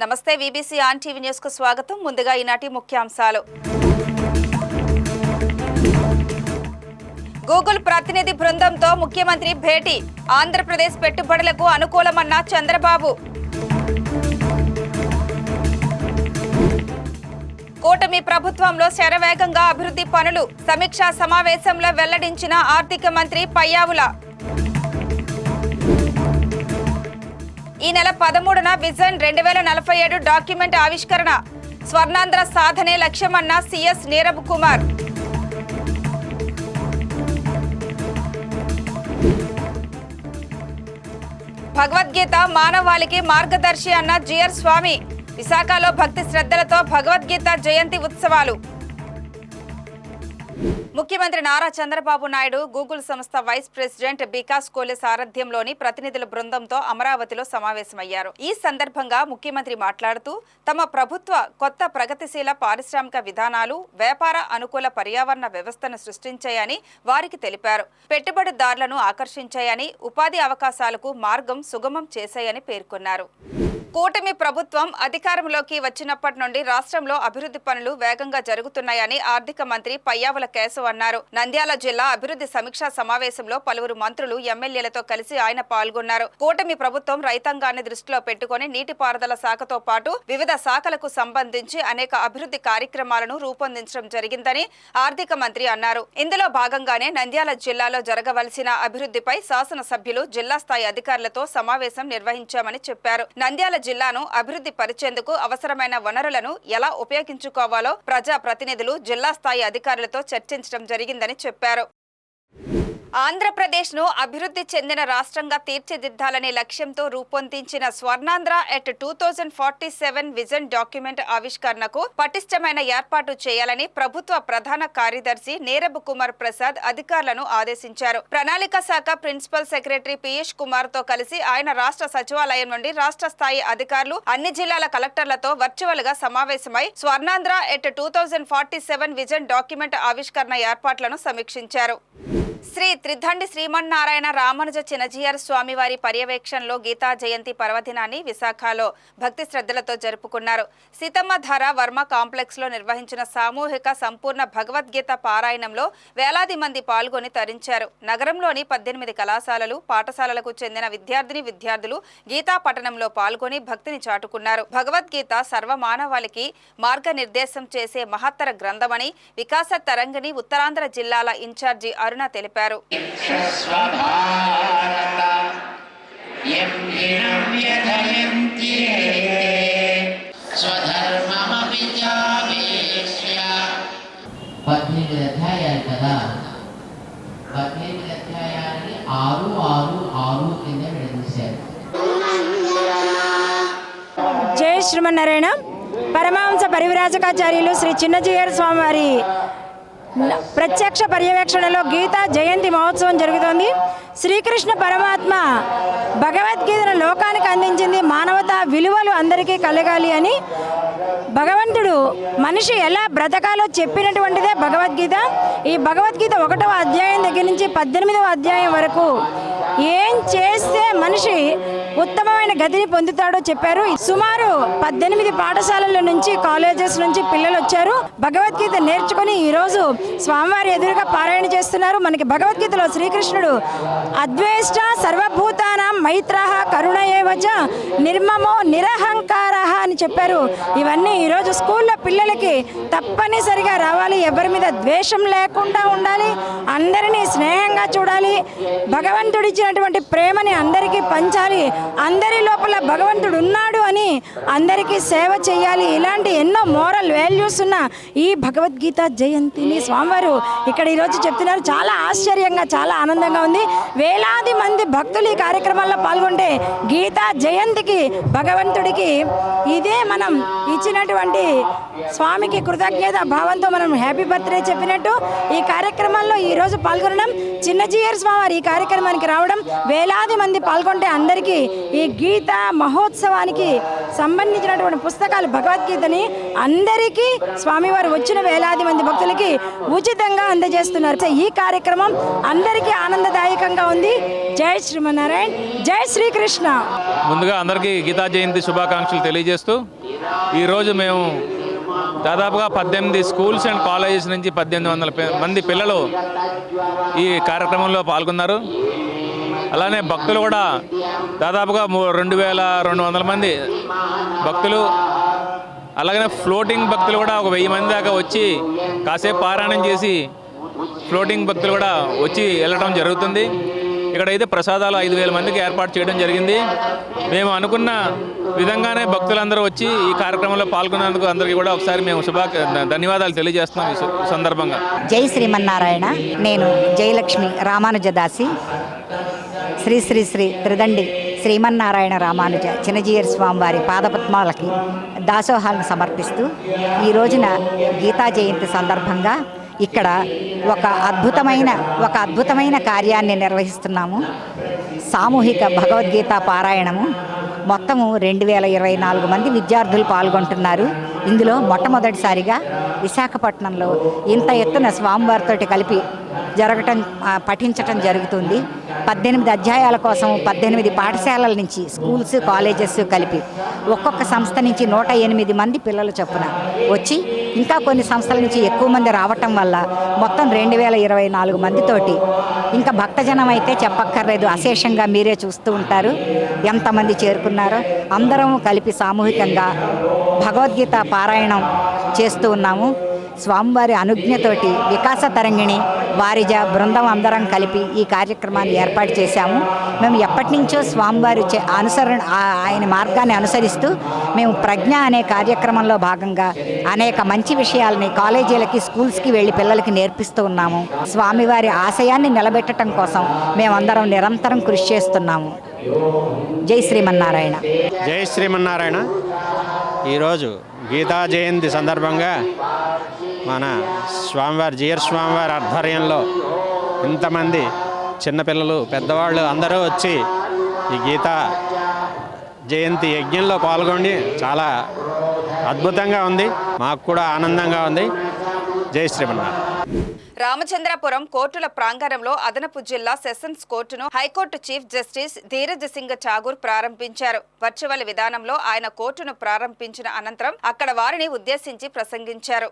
నమస్తే VBC on TV news కు స్వాగతం. ముందుగా ఈనాటి ముఖ్యాంశాలు. గూగుల్ ప్రతినిధి బృందంతో ముఖ్యమంత్రి భేటీ. ఆంధ్రప్రదేశ్ పెట్టుబడులకు అనుకూలమన్న చంద్రబాబు. కూటమి ప్రభుత్వంలో శరవేగంగా అభివృద్ధి పనులు. సమీక్షా సమావేశంలో వెల్లడించిన ఆర్థిక మంత్రి పయ్యావుల. ఈ నెల 13న విజన్ 2047 డాక్యుమెంట్ ఆవిష్కరణ. స్వర్ణాంధ్ర సాధనే లక్ష్యమన్న సీఎస్ నీరబ్ కుమార్. భగవద్గీత మానవాళికి మార్గదర్శి అన్న జిఆర్ స్వామి. విశాఖలో భక్తి శ్రద్ధలతో భగవద్గీత జయంతి ఉత్సవాలు. ముఖ్యమంత్రి నారా చంద్రబాబు నాయుడు గూగుల్ సంస్థ వైస్ ప్రెసిడెంట్ వికాస్ కోహ్లీ సారథ్యంలోని ప్రతినిధుల బృందంతో అమరావతిలో సమావేశమయ్యారు. ఈ సందర్భంగా ముఖ్యమంత్రి మాట్లాడుతూ తమ ప్రభుత్వ కొత్త ప్రగతిశీల పారిశ్రామిక విధానాలు వ్యాపార అనుకూల పర్యావరణ వ్యవస్థను సృష్టించాయని వారికి తెలిపారు. పెట్టుబడిదారులను ఆకర్షించాయని, ఉపాధి అవకాశాలకు మార్గం సుగమం చేశాయని పేర్కొన్నారు. కూటమి ప్రభుత్వం అధికారంలోకి వచ్చినప్పటి నుండి రాష్ట్రంలో అభివృద్ధి పనులు వేగంగా జరుగుతున్నాయని ఆర్థిక మంత్రి పయ్యావుల కేశవ్ అన్నారు. నంద్యాల జిల్లా అభివృద్ధి సమీక్షా సమావేశంలో పలువురు మంత్రులు, ఎమ్మెల్యేలతో కలిసి ఆయన పాల్గొన్నారు. కూటమి ప్రభుత్వం రైతాంగాన్ని దృష్టిలో పెట్టుకుని నీటిపారుదల శాఖతో పాటు వివిధ శాఖలకు సంబంధించి అనేక అభివృద్ధి కార్యక్రమాలను రూపొందించడం జరిగిందని ఆర్థిక మంత్రి అన్నారు. ఇందులో భాగంగానే నంద్యాల జిల్లాలో జరగవలసిన అభివృద్ధిపై శాసనసభ్యులు, జిల్లా స్థాయి అధికారులతో సమావేశం నిర్వహించామని చెప్పారు. నంద్యాల జిల్లాను అభివృద్ధి పరిచేందుకు అవసరమైన వనరులను ఎలా ఉపయోగించుకోవాలో ప్రజా ప్రతినిధులు, జిల్లా స్థాయి అధికారులతో చర్చించడం జరిగిందని చెప్పారు. ఆంధ్రప్రదేశ్ను అభివృద్ధి చెందిన రాష్ట్రంగా తీర్చిదిద్దాలనే లక్ష్యంతో రూపొందించిన స్వర్ణాంధ్ర ఎట్ 2047 విజన్ డాక్యుమెంట్ ఆవిష్కరణకు పటిష్టమైన ఏర్పాటు చేయాలని ప్రభుత్వ ప్రధాన కార్యదర్శి నీరబ్ కుమార్ ప్రసాద్ అధికారులను ఆదేశించారు. ప్రణాళిక శాఖ ప్రిన్సిపల్ సెక్రటరీ పీయూష్ కుమార్ తో కలిసి ఆయన రాష్ట్ర సచివాలయం నుండి రాష్ట్ర స్థాయి అధికారులు, అన్ని జిల్లాల కలెక్టర్లతో వర్చువల్ గా సమావేశమై స్వర్ణాంధ్ర ఎట్ 2047 విజన్ డాక్యుమెంట్ ఆవిష్కరణ ఏర్పాట్లను సమీక్షించారు. శ్రీ త్రిదండి శ్రీమన్నారాయణ రామానుజ చినజీయర్ స్వామివారి పర్యవేక్షణలో గీతా జయంతి పర్వదినాన్ని విశాఖలో భక్తి శ్రద్ధలతో జరుపుకున్నారు. సీతమ్మధార వర్మ కాంప్లెక్స్ లో నిర్వహించిన సామూహిక సంపూర్ణ భగవద్గీత పారాయణంలో వేలాది మంది పాల్గొని తరించారు. నగరంలోని 18 కళాశాలలు, పాఠశాలలకు చెందిన విద్యార్థులు గీతా పఠనంలో పాల్గొని భక్తిని చాటుకున్నారు. భగవద్గీత సర్వమానవాళికి మార్గనిర్దేశం చేసే మహత్తర గ్రంథమని వికాస తరంగిణి ఉత్తరాంధ్ర జిల్లాల ఇన్ఛార్జి అరుణ తెలిపారు. అధ్యాయాలు కదా, 18 అధ్యాయాలని 6 కింద విడదీశారు. జై శ్రీమన్నారాయణ. పరమహంస పరివ్రాజకాచార్యులు శ్రీ చిన్నజీయర్ స్వామివారి ప్రత్యక్ష పర్యవేక్షణలో గీతా జయంతి మహోత్సవం జరుగుతోంది. శ్రీకృష్ణ పరమాత్మ భగవద్గీతను లోకానికి అందించింది. మానవతా విలువలు అందరికీ కలగాలి అని భగవంతుడు మనిషి ఎలా బ్రతకాలో చెప్పినటువంటిదే భగవద్గీత. ఈ భగవద్గీత 1వ అధ్యాయం దగ్గర నుంచి 18వ అధ్యాయం వరకు ఏం చేస్తే మనిషి ఉత్తమమైన గతిని పొందుతాడో చెప్పారు. సుమారు 18 పాఠశాలల నుంచి, కాలేజెస్ నుంచి పిల్లలు వచ్చారు. భగవద్గీత నేర్చుకుని ఈరోజు స్వామివారి ఎదురుగా పారాయణ చేస్తున్నారు. మనకి భగవద్గీతలో శ్రీకృష్ణుడు అద్వేష్ట సర్వభూతానాం మైత్రః కరుణయేవచ నిర్మమో నిరహంకారః అని చెప్పారు. ఇవన్నీ ఈరోజు స్కూల్లో పిల్లలకి తప్పనిసరిగా రావాలి. ఎవరి మీద ద్వేషం లేకుండా ఉండాలి, అందరినీ స్నేహంగా చూడాలి, భగవంతుడిచ్చినటువంటి ప్రేమని అందరికీ పంచాలి, అందరి లోపల భగవంతుడు ఉన్నాడు అని అందరికీ సేవ చేయాలి. ఇలాంటి ఎన్నో మోరల్ వాల్యూస్ ఉన్న ఈ భగవద్గీత జయంతిని స్వామివారు ఇక్కడ ఈరోజు చెప్తున్నారు. చాలా ఆశ్చర్యంగా, చాలా ఆనందంగా ఉంది. వేలాది మంది భక్తులు ఈ కార్యక్రమాల్లో పాల్గొంటే గీతా జయంతికి భగవంతుడికి ఇదే మనం ఇచ్చినటువంటి స్వామికి కృతజ్ఞత భావంతో మనం హ్యాపీ బర్త్డే చెప్పినట్టు ఈ కార్యక్రమాల్లో ఈరోజు పాల్గొనడం, చిన్నజీయర్ స్వామి ఈ కార్యక్రమానికి రావడం, వేలాది మంది పాల్గొంటే అందరికీ ఈ గీత మహోత్సవానికి సంబంధించినటువంటి పుస్తకాలు భగవద్గీతని అందరికీ స్వామివారు వచ్చిన వేలాది మంది భక్తులకి ఉచితంగా అందజేస్తున్నారు. ఈ కార్యక్రమం అందరికీ ఆనందదాయకంగా ఉంది. జై శ్రీమన్నారాయణ, జై శ్రీకృష్ణ. ముందుగా అందరికీ గీతా జయంతి శుభాకాంక్షలు తెలియజేస్తూ ఈరోజు మేము దాదాపుగా 18 స్కూల్స్ అండ్ కాలేజెస్ నుంచి 1800 మంది పిల్లలు ఈ కార్యక్రమంలో పాల్గొన్నారు. అలానే భక్తులు కూడా దాదాపుగా 2200 మంది భక్తులు, అలాగనే ఫ్లోటింగ్ భక్తులు కూడా ఒక 1000 మంది దాకా వచ్చి కాసేపు పారాయణం చేసి ఫ్లోటింగ్ భక్తులు కూడా వచ్చి వెళ్ళడం జరుగుతుంది. ఇక్కడైతే ప్రసాదాలు 5000 మందికి ఏర్పాటు చేయడం జరిగింది. మేము అనుకున్న విధంగానే భక్తులందరూ వచ్చి ఈ కార్యక్రమంలో పాల్గొన్నందుకు అందరికీ కూడా ఒకసారి మేము ధన్యవాదాలు తెలియజేస్తున్నాం ఈ సందర్భంగా. జై శ్రీమన్నారాయణ. నేను జయలక్ష్మి రామానుజదాసి, శ్రీ శ్రీ శ్రీ త్రిదండి శ్రీమన్నారాయణ రామానుజ చిన్నజీయర్ స్వామివారి పాదపద్మాలకి దాసోహాలను సమర్పిస్తూ ఈ రోజున గీతా జయంతి సందర్భంగా ఇక్కడ ఒక అద్భుతమైన కార్యాన్ని నిర్వహిస్తున్నాము. సామూహిక భగవద్గీత పారాయణము. మొత్తము 2024 మంది విద్యార్థులు పాల్గొంటున్నారు. ఇందులో మొట్టమొదటిసారిగా విశాఖపట్నంలో ఇంత ఎత్తున స్వామివారితో కలిపి పఠించటం జరుగుతుంది. 18 అధ్యాయాల కోసం 18 పాఠశాలల నుంచి స్కూల్స్, కాలేజెస్ కలిపి ఒక్కొక్క సంస్థ నుంచి 108 మంది పిల్లలు చొప్పున వచ్చి, ఇంకా కొన్ని సంస్థల నుంచి ఎక్కువ మంది రావటం వల్ల మొత్తం 2024 మందితోటి, ఇంకా భక్తజనం అయితే చెప్పక్కర్లేదు, అశేషంగా మీరే చూస్తూ ఉంటారు ఎంతమంది చేరుకున్నారో. అందరం కలిపి సామూహికంగా భగవద్గీత పారాయణం చేస్తూ ఉన్నాము. స్వామివారి అనుజ్ఞతోటి వికాస తరంగిణి వారిజ బృందం అందరం కలిపి ఈ కార్యక్రమాన్ని ఏర్పాటు చేశాము. మేము ఎప్పటి నుంచో స్వామివారి ఆయన మార్గాన్ని అనుసరిస్తూ మేము ప్రజ్ఞ అనే కార్యక్రమంలో భాగంగా అనేక మంచి విషయాలని కాలేజీలకి, స్కూల్స్కి వెళ్ళి పిల్లలకి నేర్పిస్తూ ఉన్నాము. స్వామివారి ఆశయాన్ని నిలబెట్టడం కోసం మేమందరం నిరంతరం కృషి చేస్తున్నాము. జై శ్రీమన్నారాయణ. జై శ్రీమన్నారాయణ. ఈరోజు గీతా జయంతి సందర్భంగా మన స్వామివారి జీయర్ స్వామివారి ఆధ్వర్యంలో ఇంతమంది చిన్నపిల్లలు, పెద్దవాళ్ళు అందరూ వచ్చి ఈ గీతా జయంతి యజ్ఞంలో పాల్గొని చాలా అద్భుతంగా ఉంది. మాకు కూడా ఆనందంగా ఉంది. జై శ్రీమన్నారాయణ. రామచంద్రపురం కోర్టుల ప్రాంగణంలో అదనపు జిల్లా సెషన్స్ కోర్టును high court chief justice Dhiraj Singh Thakur ప్రారంభించారు. వర్చువల్ విధానంలో ఆయన కోర్టును ప్రారంభించిన అనంతరం అక్కడ వారిని ఉద్దేశించి ప్రసంగించారు.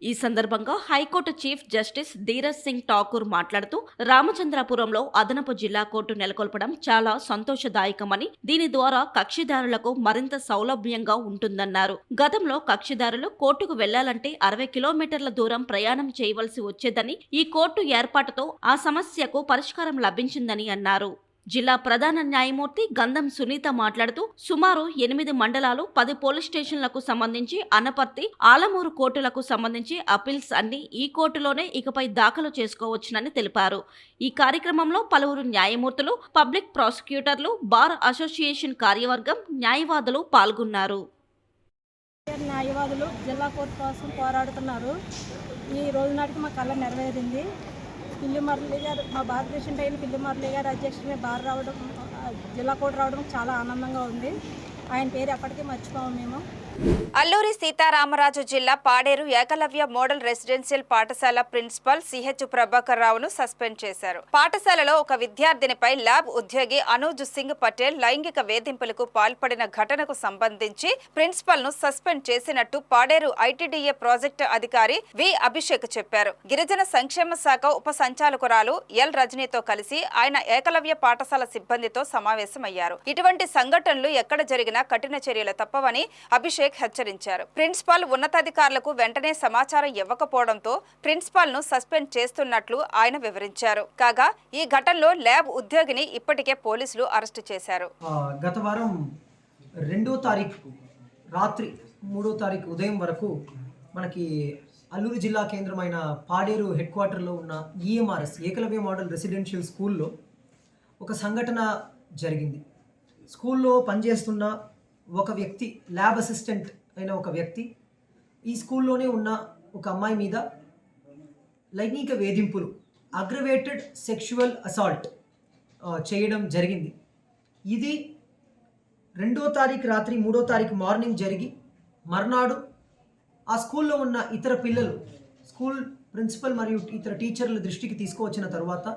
ఈ సందర్భంగా high court chief justice Dhiraj Singh Thakur మాట్లాడుతూ రామచంద్రపురంలో అదనపు జిల్లా కోర్టు నెలకొల్పడం చాలా సంతోషదాయకమని, దీని ద్వారా కక్షిదారులకు మరింత సౌలభ్యంగా ఉంటుందన్నారు. గతంలో కక్షిదారులు కోర్టుకు వెళ్లాలంటే 60 కిలోమీటర్ల దూరం ప్రయాణం చేయవలసి వచ్చేదని, ఈ కోర్టు ఏర్పాటుతో ఆ సమస్యకు పరిష్కారం లభించిందని అన్నారు. జిల్లా ప్రధాన న్యాయమూర్తి గంధం సునీత మాట్లాడుతూ సుమారు 8 మండలాలు, 10 పోలీస్ స్టేషన్లకు సంబంధించి అనపర్తి, ఆలమూరు కోర్టులకు సంబంధించి అపీల్స్ అన్ని ఈ కోర్టులోనే ఇకపై దాఖలు చేసుకోవచ్చునని తెలిపారు. ఈ కార్యక్రమంలో పలువురు న్యాయమూర్తులు, పబ్లిక్ ప్రాసిక్యూటర్లు, బార్ అసోసియేషన్ కార్యవర్గం, న్యాయవాదులు పాల్గొన్నారు. న్యాయవాదులు జిల్లా కోర్టు కోసం పోరాడుతున్నారు. ఈ రోజు నాటికి మా కళ నెరవేరింది. పిల్లి మురళి గారు, మా బార్ ప్రెసిడెంట్ అయిన పిల్లి మురళి గారు అధ్యక్షుడిని బార్ రావడం, జిల్లా కోర్టు రావడం చాలా ఆనందంగా ఉంది. ఆయన పేరు ఎప్పటికీ మర్చిపోము మేము. అల్లూరి సీతారామరాజు జిల్లా పాడేరు ఏకలవ్య మోడల్ రెసిడెన్షియల్ పాఠశాల ప్రిన్సిపల్ సిహెచ్ ప్రభాకర్ రావును సస్పెండ్ చేశారు. పాఠశాలలో ఒక విద్యార్థినిపై ల్యాబ్ ఉద్యోగి అనూజ్ సింగ్ పటేల్ లైంగిక వేధింపులకు పాల్పడిన ఘటనకు సంబంధించి ప్రిన్సిపల్ ను సస్పెండ్ చేసినట్టు పాడేరు ఐటీడీఏ ప్రాజెక్టు అధికారి వి అభిషేక్ చెప్పారు. గిరిజన సంక్షేమ శాఖ ఉప సంచాలకురాలు ఎల్ రజనీతో కలిసి ఆయన ఏకలవ్య పాఠశాల సిబ్బందితో సమావేశమయ్యారు. ఇటువంటి సంఘటనలు ఎక్కడ జరిగినా కఠిన చర్యలు తప్పవని అభిషేక్ హెచ్చరించారు. ప్రిన్సిపాల్ ఉన్నతాధికారులకు వెంటనే సమాచారం ఇవ్వకపోవడంతో ప్రిన్సిపాల్ ను సస్పెండ్ చేస్తున్నట్లు ఆయన వివరించారు. కాగా ఈ ఘటనలో ల్యాబ్ ఉద్యోగిని ఇప్పటికే పోలీసులు అరెస్టు చేశారు. గత వారం 2వ తారీఖు రాత్రి 3వ తారీఖు ఉదయం వరకు మనకి అల్లూరు జిల్లా కేంద్రమైన పాడేరు హెడ్ క్వార్టర్లో ఉన్న ఈఎంఆర్ఎస్ ఏకలవ్య మోడల్ రెసిడెన్షియల్ స్కూల్లో ఒక సంఘటన జరిగింది. స్కూల్లో పనిచేస్తున్న ఒక వ్యక్తి, ల్యాబ్ అసిస్టెంట్ అయిన ఒక వ్యక్తి ఈ స్కూల్లోనే ఉన్న ఒక అమ్మాయి మీద లైంగిక వేధింపులు, అగ్రవేటెడ్ సెక్షువల్ అసాల్ట్ చేయడం జరిగింది. ఇది 2వ తారీఖు రాత్రి 3వ తారీఖు మార్నింగ్ జరిగి మర్నాడు ఆ స్కూల్లో ఉన్న ఇతర పిల్లలు, స్కూల్ ప్రిన్సిపల్ మరియు ఇతర టీచర్ల దృష్టికి తీసుకువచ్చిన తర్వాత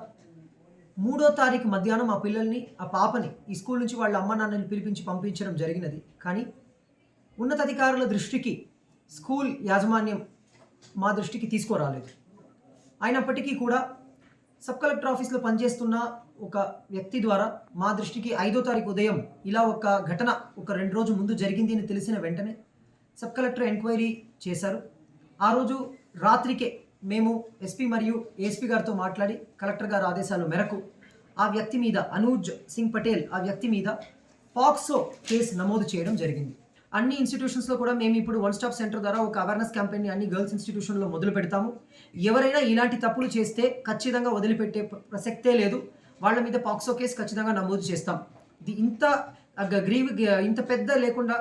3వ తారీఖు మధ్యాహ్నం ఆ పిల్లల్ని, ఆ పాపని ఈ స్కూల్ నుంచి వాళ్ళ అమ్మ నాన్నని పిలిపించి పంపించడం జరిగినది. కానీ ఉన్నతాధికారుల దృష్టికి స్కూల్ యాజమాన్యం మా దృష్టికి తీసుకురాలేదు. అయినప్పటికీ కూడా సబ్ కలెక్టర్ ఆఫీస్లో పనిచేస్తున్న ఒక వ్యక్తి ద్వారా మా దృష్టికి 5వ తారీఖు ఉదయం ఇలా ఒక ఘటన ఒక 2 రోజు ముందు జరిగింది అని తెలిసిన వెంటనే సబ్ కలెక్టర్ ఎంక్వైరీ చేశారు. ఆ రోజు రాత్రికే మేము ఎస్పీ మరియు ఏఎస్పీ గారితో మాట్లాడి కలెక్టర్ గారి ఆదేశాల మేరకు ఆ వ్యక్తి మీద, అనూజ్ సింగ్ పటేల్ ఆ వ్యక్తి మీద పాక్సో కేసు నమోదు చేయడం జరిగింది. అన్ని ఇన్స్టిట్యూషన్స్లో కూడా మేము ఇప్పుడు వన్ స్టాప్ సెంటర్ ద్వారా ఒక అవేర్నెస్ క్యాంపెయిన్ని అన్ని గర్ల్స్ ఇన్స్టిట్యూషన్లో మొదలు పెడతాము. ఎవరైనా ఇలాంటి తప్పులు చేస్తే ఖచ్చితంగా వదిలిపెట్టే ప్రసక్తే లేదు. వాళ్ళ మీద పాక్సో కేసు ఖచ్చితంగా నమోదు చేస్తాం. ఇది ఇంత పెద్ద లేకుండా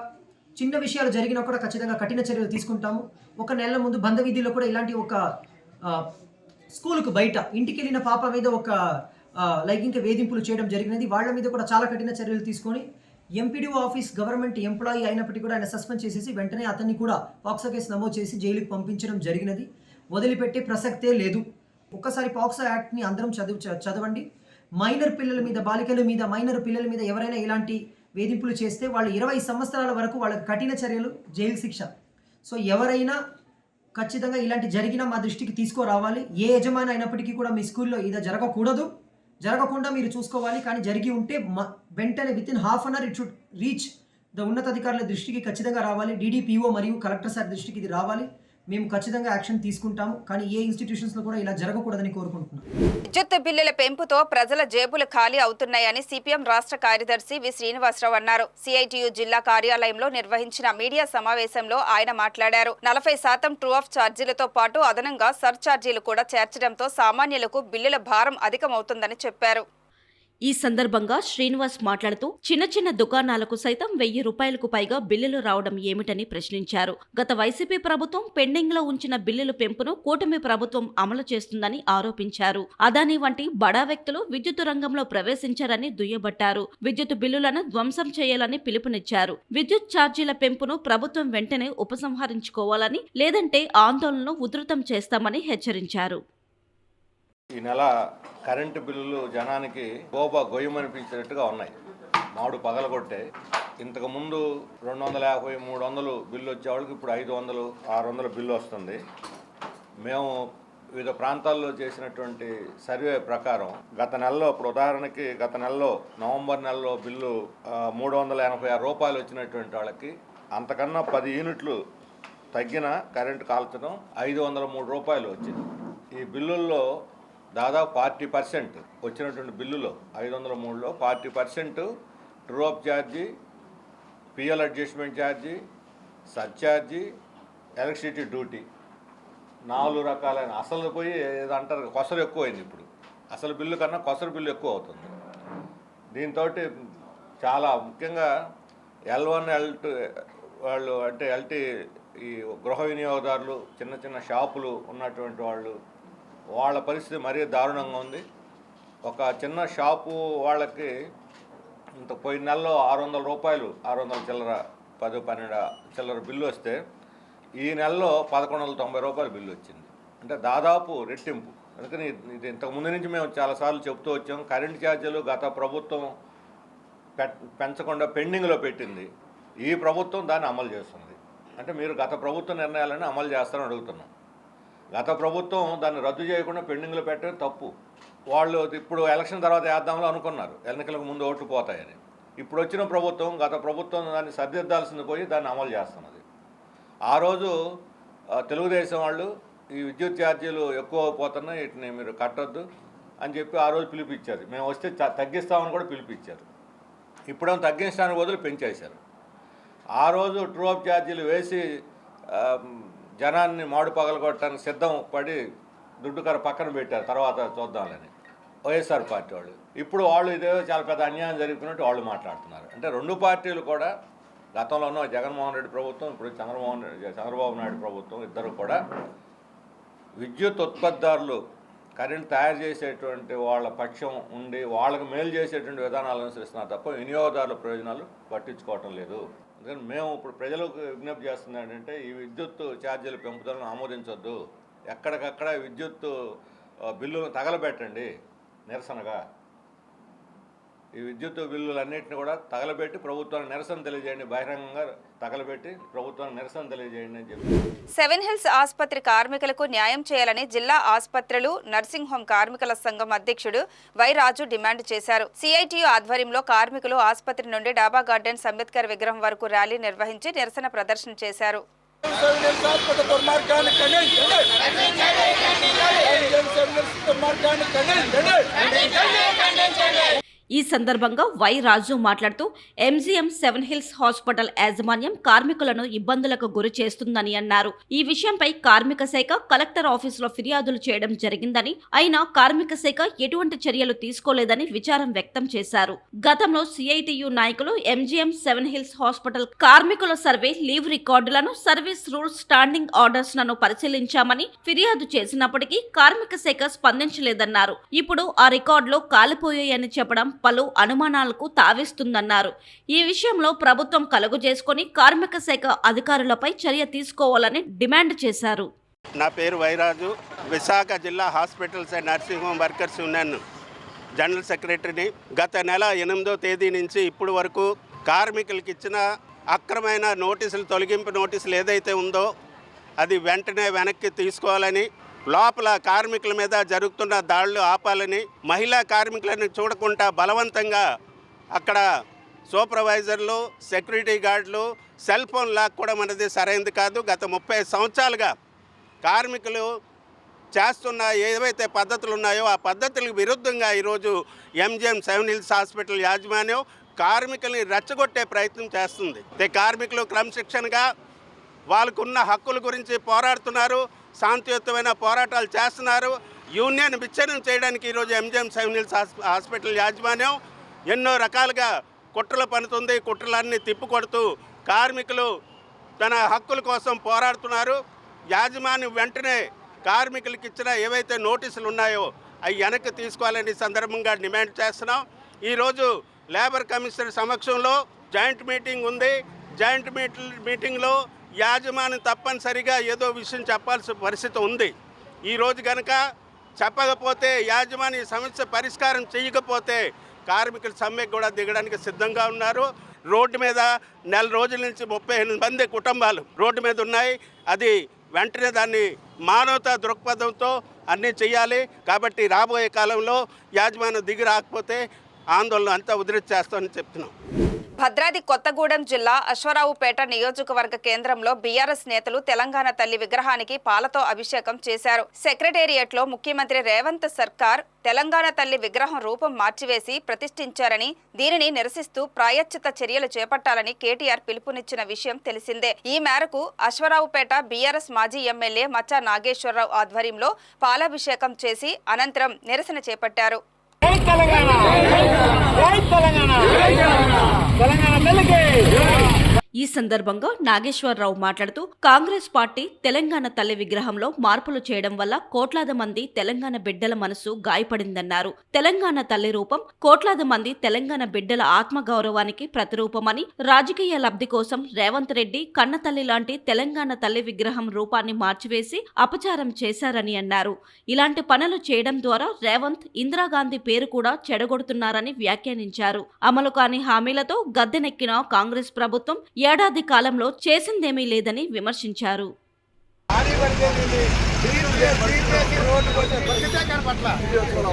చిన్న విషయాలు జరిగినా కూడా ఖచ్చితంగా కఠిన చర్యలు తీసుకుంటాము. ఒక నెల ముందు బంధవీధిలో కూడా ఇలాంటి ఒక స్కూల్కు బయట ఇంటికి వెళ్ళిన పాప మీద ఒక లైంగిక వేధింపులు చేయడం జరిగినది. వాళ్ళ మీద కూడా చాలా కఠిన చర్యలు తీసుకొని ఎంపీడీఓ ఆఫీస్ గవర్నమెంట్ ఎంప్లాయీ అయినప్పటికీ కూడా ఆయన సస్పెండ్ చేసేసి వెంటనే అతన్ని కూడా పాక్సో కేసు నమోదు చేసి జైలుకి పంపించడం జరిగినది. వదిలిపెట్టే ప్రసక్తే లేదు. ఒక్కసారి పాక్సో యాక్ట్ని అందరం చదవండి. మైనర్ పిల్లల మీద, బాలికల మీద, మైనర్ పిల్లల మీద ఎవరైనా ఇలాంటి వేధింపులు చేస్తే వాళ్ళు 20 సంవత్సరాల వరకు వాళ్ళకి కఠిన చర్యలు, జైలు శిక్ష. సో ఎవరైనా ఖచ్చితంగా ఇలాంటి జరిగినా మా దృష్టికి తీసుకురావాలి. ఏ యజమాని అయినప్పటికీ కూడా మీ స్కూల్లో ఇది జరగకుండా మీరు చూసుకోవాలి. కానీ జరిగి ఉంటే వెంటనే within half an hour it should reach the ఉన్నతాధికారుల దృష్టికి ఖచ్చితంగా రావాలి. డీడీపీఓ మరియు కలెక్టర్ సార్ దృష్టికి ఇది రావాలి. మేము ఖచ్చితంగా యాక్షన్ తీసుకుంటాము. కానీ ఏ ఇన్స్టిట్యూషన్స్లో కూడా ఇలా జరగకూడదని కోరుకుంటున్నాం. విద్యుత్ బిల్లుల పెంపుతో ప్రజల జేబులు ఖాళీ అవుతున్నాయని సిపిఎం రాష్ట్ర కార్యదర్శి వి శ్రీనివాసరావు అన్నారు. సిఐటియు జిల్లా కార్యాలయంలో నిర్వహించిన మీడియా సమావేశంలో ఆయన మాట్లాడారు. 40% ట్రూ ఆఫ్ ఛార్జీలతో పాటు అదనంగా సర్ ఛార్జీలు కూడా చేర్చడంతో సామాన్యులకు బిల్లుల భారం అధికమవుతుందని చెప్పారు. ఈ సందర్భంగా శ్రీనివాస్ మాట్లాడుతూ చిన్న చిన్న దుకాణాలకు సైతం 1000 రూపాయలకు పైగా బిల్లులు రావడం ఏమిటని ప్రశ్నించారు. గత వైసీపీ ప్రభుత్వం పెండింగ్ లో ఉంచిన బిల్లుల పెంపును కూటమి ప్రభుత్వం అమలు చేస్తుందని ఆరోపించారు. అదానీ వంటి బడా వ్యక్తులు విద్యుత్ రంగంలో ప్రవేశించారని దుయ్యబట్టారు. విద్యుత్ బిల్లులను ధ్వంసం చేయాలని పిలుపునిచ్చారు. విద్యుత్ ఛార్జీల పెంపును ప్రభుత్వం వెంటనే ఉపసంహరించుకోవాలని, లేదంటే ఆందోళనను ఉధృతం చేస్తామని హెచ్చరించారు. ఈ నెల కరెంటు బిల్లులు జనానికి గొయ్యమనిపించేటట్టుగా ఉన్నాయి. మాడు పగలగొట్టే. ఇంతకుముందు 250, 300 బిల్లు వచ్చేవాళ్ళకి ఇప్పుడు 500, 600 బిల్లు వస్తుంది. మేము వివిధ ప్రాంతాల్లో చేసినటువంటి సర్వే ప్రకారం గత నెలలో, ఇప్పుడు ఉదాహరణకి గత నెలలో నవంబర్ నెలలో బిల్లు 386 రూపాయలు వచ్చినటువంటి వాళ్ళకి అంతకన్నా 10 యూనిట్లు తగ్గిన కరెంటు కాల్చడం 503 రూపాయలు వచ్చింది. ఈ బిల్లుల్లో దాదాపు 40% వచ్చినటువంటి బిల్లులో 503లో 40% ట్రూ అప్ ఛార్జీ, పిఎల్ అడ్జస్ట్మెంట్ ఛార్జీ, సర్ఛార్జీ, ఎలక్ట్రిసిటీ డ్యూటీ, 4 రకాలైన అసలు పోయి ఏదంటారు కొసరు ఎక్కువైంది. ఇప్పుడు అసలు బిల్లు కన్నా కొసరు బిల్లు ఎక్కువ అవుతుంది. దీంతో చాలా ముఖ్యంగా L1, L2 వాళ్ళు అంటే ఎల్టీ ఈ గృహ వినియోగదారులు, చిన్న చిన్న షాపులు ఉన్నటువంటి వాళ్ళ పరిస్థితి మరీ దారుణంగా ఉంది. ఒక చిన్న షాపు వాళ్ళకి ఇంత పోయిన నెలలో 600 రూపాయలు, 600 చిల్లర, 10-12 చిల్లర బిల్లు వస్తే ఈ నెలలో 1190 రూపాయలు బిల్లు వచ్చింది. అంటే దాదాపు రెట్టింపు. అందుకని ఇది ఇంతకుముందు నుంచి మేము చాలాసార్లు చెప్తూ వచ్చాం. కరెంట్ ఛార్జీలు గత ప్రభుత్వం పెంచకుండా పెండింగ్లో పెట్టింది. ఈ ప్రభుత్వం దాన్ని అమలు చేస్తుంది. అంటే మీరు గత ప్రభుత్వ నిర్ణయాలను అమలు చేస్తారని అడుగుతున్నాం. గత ప్రభుత్వం దాన్ని రద్దు చేయకుండా పెండింగ్లో పెట్టడం తప్పు. వాళ్ళు ఇప్పుడు ఎలక్షన్ తర్వాత వేద్దాంలో అనుకున్నారు, ఎన్నికలకు ముందు ఓట్లు పోతాయని. ఇప్పుడు వచ్చిన ప్రభుత్వం, గత ప్రభుత్వం దాన్ని సరిదిద్దాల్సింది పోయి దాన్ని అమలు చేస్తున్నది. ఆ రోజు తెలుగుదేశం వాళ్ళు ఈ విద్యుత్ ఛార్జీలు ఎక్కువ పోతున్నాయి, వీటిని మీరు కట్టొద్దు అని చెప్పి ఆ రోజు పిలిపించారు. మేము వస్తే తగ్గిస్తామని కూడా పిలిపించారు. ఇప్పుడేమో తగ్గించడానికి బదులు పెంచేశారు. ఆ రోజు ట్రూ అప్ ఛార్జీలు వేసి జనాన్ని మాడు పగలగొట్టడానికి సిద్ధం పడి దుడ్డుకర పక్కన పెట్టారు, తర్వాత చూద్దామని వైఎస్ఆర్ పార్టీ వాళ్ళు. ఇప్పుడు వాళ్ళు ఇదే చాలా పెద్ద అన్యాయం జరుగుతున్నట్టు వాళ్ళు మాట్లాడుతున్నారు. అంటే రెండు పార్టీలు కూడా గతంలోనూ జగన్మోహన్ రెడ్డి ప్రభుత్వం, ఇప్పుడు చంద్రబాబు నాయుడు ప్రభుత్వం, ఇద్దరు కూడా విద్యుత్ ఉత్పత్తిదారులు కరెంట్ తయారు చేసేటువంటి వాళ్ళ పక్షం ఉండి వాళ్ళకు మేలు చేసేటువంటి విధానాలు అనుసరిస్తున్నారు తప్ప వినియోగదారుల ప్రయోజనాలు పట్టించుకోవటం లేదు. అందుకని మేము ఇప్పుడు ప్రజలకు విజ్ఞప్తి చేస్తుంది ఏంటంటే ఈ విద్యుత్ ఛార్జీల పెంపుదలను ఆమోదించొద్దు. ఎక్కడికక్కడ విద్యుత్ బిల్లులను తగలబెట్టండి నిరసనగా. ఈ విద్యుత్ బిల్లులన్నింటినీ కూడా తగలబెట్టి ప్రభుత్వానికి నిరసన తెలియజేయండి, బహిరంగంగా తగలబెట్టి ప్రభుత్వానికి నిరసన తెలియజేయండి అని చెప్పి. సెవెన్ హిల్స్ ఆసుపత్రి కార్మికులకు న్యాయం చేయాలని జిల్లా ఆసుపత్రులు నర్సింగ్ హోం కార్మికుల సంఘం అధ్యక్షుడు వై రాజు డిమాండ్ చేశారు. సిఐటియు ఆధ్వర్యంలో కార్మికులు ఆసుపత్రి నుండి డాబా గార్డెన్స్ అంబేద్కర్ విగ్రహం వరకు ర్యాలీ నిర్వహించి నిరసన ప్రదర్శన చేశారు. ఈ సందర్భంగా వై రాజు మాట్లాడుతూ ఎంజీఎం సెవెన్ హిల్స్ హాస్పిటల్ యాజమాన్యం కార్మికులను ఇబ్బందులకు గురి చేస్తుందని అన్నారు. ఈ విషయంపై కార్మిక శాఖ కలెక్టర్ ఆఫీసులో ఫిర్యాదులు చేయడం జరిగిందని, అయినా కార్మిక శాఖ ఎటువంటి చర్యలు తీసుకోలేదని విచారం వ్యక్తం చేశారు. గతంలో సిఐటియు నాయకులు ఎంజీఎం సెవెన్ హిల్స్ హాస్పిటల్ కార్మికుల సర్వే లీవ్ రికార్డులను, సర్వీస్ రూల్స్, స్టాండింగ్ ఆర్డర్స్ లను పరిశీలించామని ఫిర్యాదు చేసినప్పటికీ కార్మిక శాఖ స్పందించలేదన్నారు. ఇప్పుడు ఆ రికార్డులో కాలిపోయాయని చెప్పడం పలు అనుమానాలకు తావిస్తుందన్నారు. ఈ విషయంలో ప్రభుత్వం కలుగు చేసుకుని కార్మిక శాఖ అధికారులపై చర్య తీసుకోవాలని డిమాండ్ చేశారు. నా పేరు వైరాజు, విశాఖ జిల్లా hospitals and nursing home workers union general సెక్రటరీని. గత నెల 8వ తేదీ నుంచి ఇప్పుడు వరకు కార్మికులకు ఇచ్చిన అక్రమైన నోటీసులు, తొలగింపు నోటీసులు ఏదైతే ఉందో అది వెంటనే వెనక్కి తీసుకోవాలని, లోపల కార్మికుల మీద జరుగుతున్న దాడులు ఆపాలని, మహిళా కార్మికులను చూడకుండా బలవంతంగా అక్కడ సూపర్వైజర్లు, సెక్యూరిటీ గార్డులు సెల్ ఫోన్ లాక్కోవడం అనేది సరైనది కాదు. గత 30 సంవత్సరాలుగా కార్మికులు చేస్తున్న ఏవైతే పద్ధతులు ఉన్నాయో ఆ పద్ధతులకు విరుద్ధంగా ఈరోజు ఎంజిఎం సెవెన్ హిల్స్ హాస్పిటల్ యాజమాన్యం కార్మికుల్ని రెచ్చగొట్టే ప్రయత్నం చేస్తుంది. కార్మికులు క్రమశిక్షణగా వాళ్ళకున్న హక్కుల గురించి పోరాడుతున్నారు, శాంతియుతమైన పోరాటాలు చేస్తున్నారు. యూనియన్ విచ్ఛేదం చేయడానికి ఈరోజు ఎంజిఎం సెవెన్ హిల్స్ హాస్పిటల్ యాజమాన్యం ఎన్నో రకాలుగా కుట్రలు పన్నుతుంది. కుట్రలన్నీ తిప్పికొడుతూ కార్మికులు తన హక్కుల కోసం పోరాడుతున్నారు. యాజమాన్యం వెంటనే కార్మికులకు ఇచ్చిన ఏవైతే నోటీసులు ఉన్నాయో అవి వెనక్కి తీసుకోవాలని సందర్భంగా డిమాండ్ చేస్తున్నాం. ఈరోజు లేబర్ కమిషనర్ సమక్షంలో జాయింట్ మీటింగ్ ఉంది. జాయింట్ మీటింగ్లో యాజమాన్యం తప్పనిసరిగా ఏదో విషయం చెప్పాల్సిన పరిస్థితి ఉంది. ఈరోజు కనుక చెప్పకపోతే, యాజమాన్య సమస్య పరిష్కారం చేయకపోతే కార్మికుల సమ్మెకు కూడా దిగడానికి సిద్ధంగా ఉన్నారు. రోడ్డు మీద నెల రోజుల నుంచి 38 మంది కుటుంబాలు రోడ్డు మీద ఉన్నాయి. అది వెంటనే దాన్ని మానవతా దృక్పథంతో అన్నీ చేయాలి. కాబట్టి రాబోయే కాలంలో యాజమాన్యం దిగి రాకపోతే ఆందోళన అంతా ఉధృతి చేస్తామని చెప్తున్నాం. భద్రాద్రి కొత్తగూడెం జిల్లా అశ్వరావుపేట నియోజకవర్గ కేంద్రంలో బీఆర్ఎస్ నేతలు తెలంగాణ తల్లి విగ్రహానికి పాలతో అభిషేకం చేశారు. సెక్రటేరియట్ లో ముఖ్యమంత్రి రేవంత్ సర్కార్ తెలంగాణ తల్లి విగ్రహం రూపం మార్చివేసి ప్రతిష్ఠించారని, దీనిని నిరసిస్తూ ప్రాయశ్చిత చర్యలు చేపట్టాలని కేటీఆర్ పిలుపునిచ్చిన విషయం తెలిసిందే. ఈ మేరకు అశ్వరావుపేట బీఆర్ఎస్ మాజీ ఎమ్మెల్యే మచ్చా నాగేశ్వరరావు ఆధ్వర్యంలో పాలాభిషేకం చేసి అనంతరం నిరసన చేపట్టారు. ఈ సందర్భంగా నాగేశ్వరరావు మాట్లాడుతూ కాంగ్రెస్ పార్టీ తెలంగాణ తల్లి విగ్రహంలో మార్పులు చేయడం వల్ల కోట్లాది మంది తెలంగాణ బిడ్డల మనసు గాయపడిందన్నారు. తెలంగాణ తల్లి రూపం కోట్లాది మంది తెలంగాణ బిడ్డల ఆత్మగౌరవానికి ప్రతిరూపమని, రాజకీయ లబ్ధి కోసం రేవంత్ రెడ్డి కన్నతల్లి లాంటి తెలంగాణ తల్లి విగ్రహం రూపాన్ని మార్చివేసి అపచారం చేశారని అన్నారు. ఇలాంటి పనులు చేయడం ద్వారా రేవంత్ ఇందిరాగాంధీ పేరు కూడా చెడగొడుతున్నారని వ్యాఖ్యానించారు. అమలు కాని హామీలతో గద్దెనెక్కిన కాంగ్రెస్ ప్రభుత్వం ఏడాది కాలంలో చేసిందేమీ లేదని విమర్శించారు.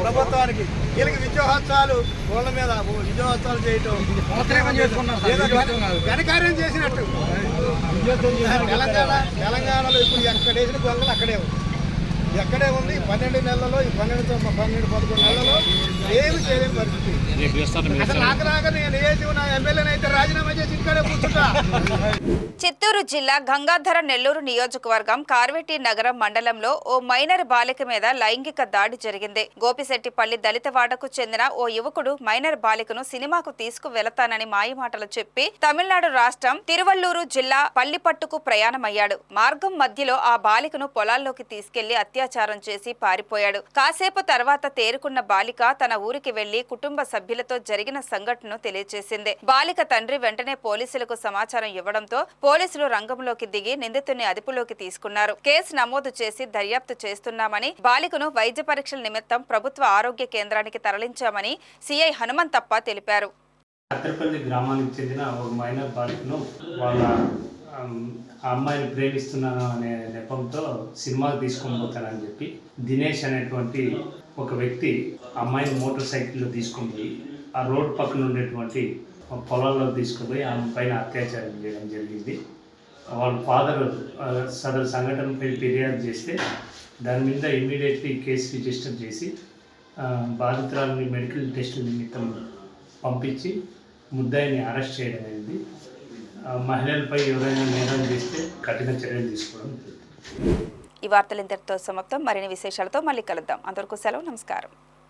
ప్రభుత్వానికి వీళ్ళకి విద్యోత్సవాలు వాళ్ళ మీద విద్యోత్సవాలు చేయటం ఘనకార్యం చేసినట్టు. తెలంగాణలో ఇప్పుడు ఎక్కడేసిన గొంగలు అక్కడే ఉంది, ఎక్కడే ఉంది. 12 నెలలలో, ఈ 12-11 నెలలలో ఏమి చేయలేని పరిస్థితి. అసలు నాకు నేను నా ఎమ్మెల్యేని అయితే రాజీనామా చేసి ఇక్కడే కూర్చుంటా. చిత్తూరు జిల్లా గంగాధర నెల్లూరు నియోజకవర్గం కార్వేటి నగరం మండలంలో ఓ మైనర్ బాలిక మీద లైంగిక దాడి జరిగింది. గోపిశెట్టిపల్లి దళితవాడకు చెందిన ఓ యువకుడు మైనర్ బాలికను సినిమాకు తీసుకువెళతానని మాయమాటలు చెప్పి తమిళనాడు రాష్ట్రం తిరువల్లూరు జిల్లా పల్లిపట్టుకు ప్రయాణమయ్యాడు. మార్గం మధ్యలో ఆ బాలికను పొలాల్లోకి తీసుకెళ్లి అత్యాచారం చేసి పారిపోయాడు. కాసేపు తర్వాత తేరుకున్న బాలిక తన ఊరికి వెళ్లి కుటుంబ సభ్యులతో జరిగిన సంఘటనను తెలియజేసింది. బాలిక తండ్రి వెంటనే పోలీసులకు సమాచారం ఇవ్వడంతో పోలీసులు రంగంలోకి దిగి నిందితుడిని అదుపులోకి తీసుకున్నారు. కేసు నమోదు చేసి దర్యాప్తు చేస్తున్నామని, బాలికను వైద్య పరీక్షల నిమిత్తం ప్రభుత్వ ఆరోగ్య కేంద్రానికి తరలించామని సిఐ హనుమంతప్ప తెలిపారు. అత్తరపల్లి గ్రామానికి చెందిన ఒక మైనర్ బాలికను వాళ్ళ అమ్మాయిని ప్రేమిస్తున్నాను అనే నెపంతో సినిమాకి తీసుకొని పోతానని చెప్పి దినేష్ అనేటువంటి ఒక వ్యక్తి అమ్మాయిని మోటార్ సైకిల్లో తీసుకొని పోయి ఆ రోడ్డు పక్కన ఉండేటువంటి పొలాల్లో తీసుకుపోయి ఆమె పైన అత్యాచారం చేయడం జరిగింది. వాళ్ళ ఫాదర్ సదరు సంఘటనపై ఫిర్యాదు చేస్తే దాని మీద ఇమ్మీడియట్లీ కేసు రిజిస్టర్ చేసి బాధితురాలని మెడికల్ టెస్టుల నిమిత్తం పంపించి ముద్దాయిని అరెస్ట్ చేయడం అయింది. మహిళలపై ఎవరైనా నేరం చేస్తే కఠిన చర్యలు తీసుకోవడం జరుగుతుంది. ఈ వార్తలు ఇంతటితో సమాప్తం. మరిన్ని విశేషాలతో మళ్ళీ కలుద్దాం. అంతవరకు సెలవు. నమస్కారం.